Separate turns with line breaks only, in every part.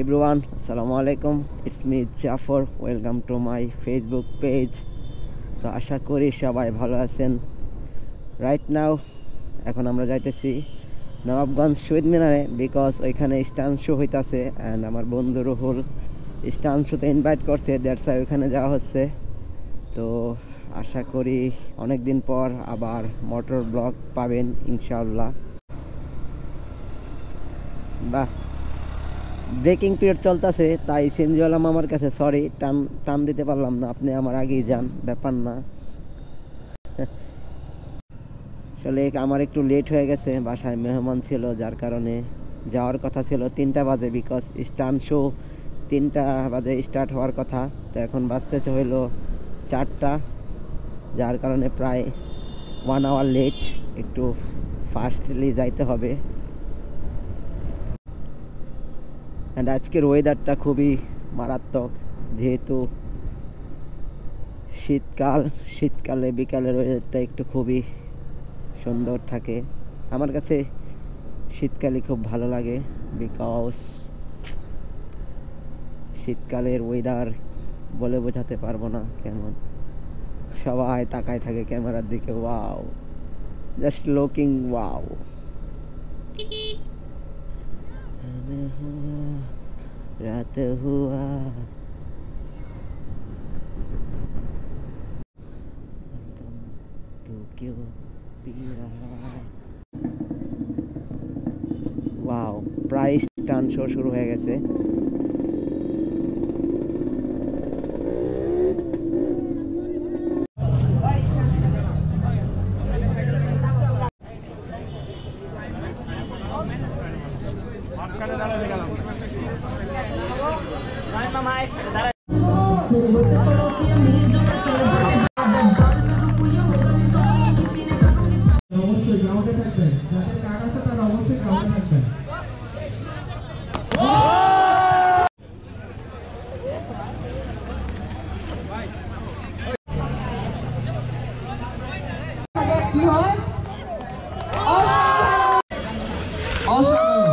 everyone, assalamu alaikum. It's me Jafar. Welcome to my Facebook page. তো আশা করি সবাই ভালো আছেন। রাইট নাও এখন আমরা যাইতেছি নবাবগঞ্জ শহীদ মিনারে, বিকজ ওইখানে স্টান শো হইতাছে অ্যান্ড আমার বন্ধু রুহুল স্টান শোতে ইনভাইট করছে, দ্যাটস ওয়াই ওইখানে যাওয়া হচ্ছে। তো আশা করি অনেক দিন পর আবার মোটর ব্লগ পাবেন ইনশাআল্লাহ। বাহ, ব্রেকিং পিরিয়ড চলতেছে, তাই সিনজিওয়ালা আমার কাছে সরি, টান দিতে পারলাম না, আপনি আমার আগেই যান, ব্যাপার না। আসলে আমার একটু লেট হয়ে গেছে, বাসায় মেহমান ছিল, যার কারণে যাওয়ার কথা ছিল 3টা বাজে, বিকজ স্টান শো 3টা বাজে স্টার্ট হওয়ার কথা। তো এখন বাজতেছে হইলো 4টা, যার কারণে প্রায় 1 আওয়ার লেট, একটু ফাস্টলি যাইতে হবে। অ্যান্ড আজকের ওয়েদারটা খুবই মারাত্মক, যেহেতু শীতকালে বিকালের ওয়েদারটা একটু খুবই সুন্দর থাকে। আমার কাছে শীতকালে খুব ভালো লাগে, বিকজ শীতকালের ওয়েদার বলে বোঝাতে পারবো না কেমন। সবাই তাকায় থাকে ক্যামেরার দিকে, ওয়াও, জাস্ট লুকিং ওয়াও। রাত হুয়া তো কেউ ওয়াও, প্রায় স্টান শো শুরু হয়ে গেছে।
অবশ্যই গ্রাউন্ডে থাকবেন, যাদের কাজ আছে তারা অবশ্যই গ্রাউন্ডে থাকবেন। কি হয় অসাধারণ।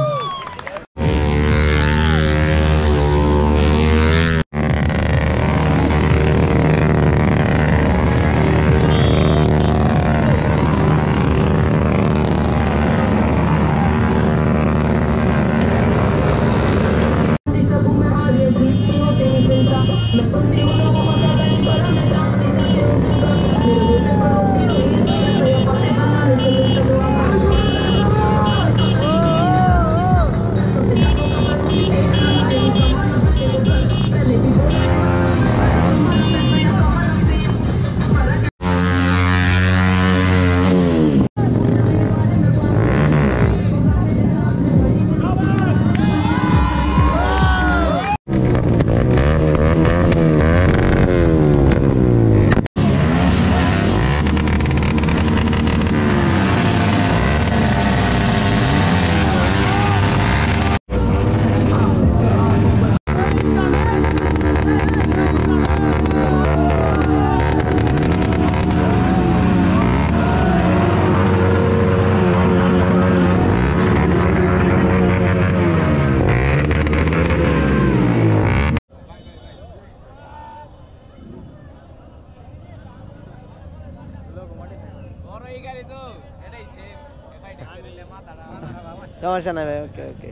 সমস্যা নাই ভাই, ওকে ওকে।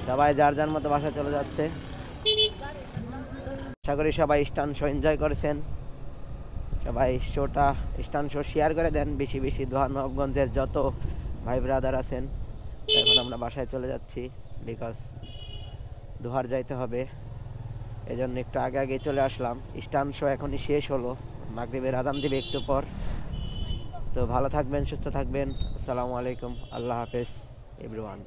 সবাই যার যার মতো বাসা চলে যাচ্ছে। আশা করি সবাই স্টান শো এনজয় করেছেন। সবাই স্টান শো শেয়ার করে দেন বেশি বেশি, দোহা নবাবগঞ্জের যত ভাই ব্রাদার আছেন। এখন আমরা বাসায় চলে যাচ্ছি, বিকজ দোহার যাইতে হবে, এজন্য একটু আগে আগে চলে আসলাম। স্টান শো এখনই শেষ হলো, মাগরিবের আযান দিবে একটু পর। তো ভালো থাকবেন, সুস্থ থাকবেন, আসসালামু আলাইকুম, আল্লাহ হাফেজ এভরিওয়ান।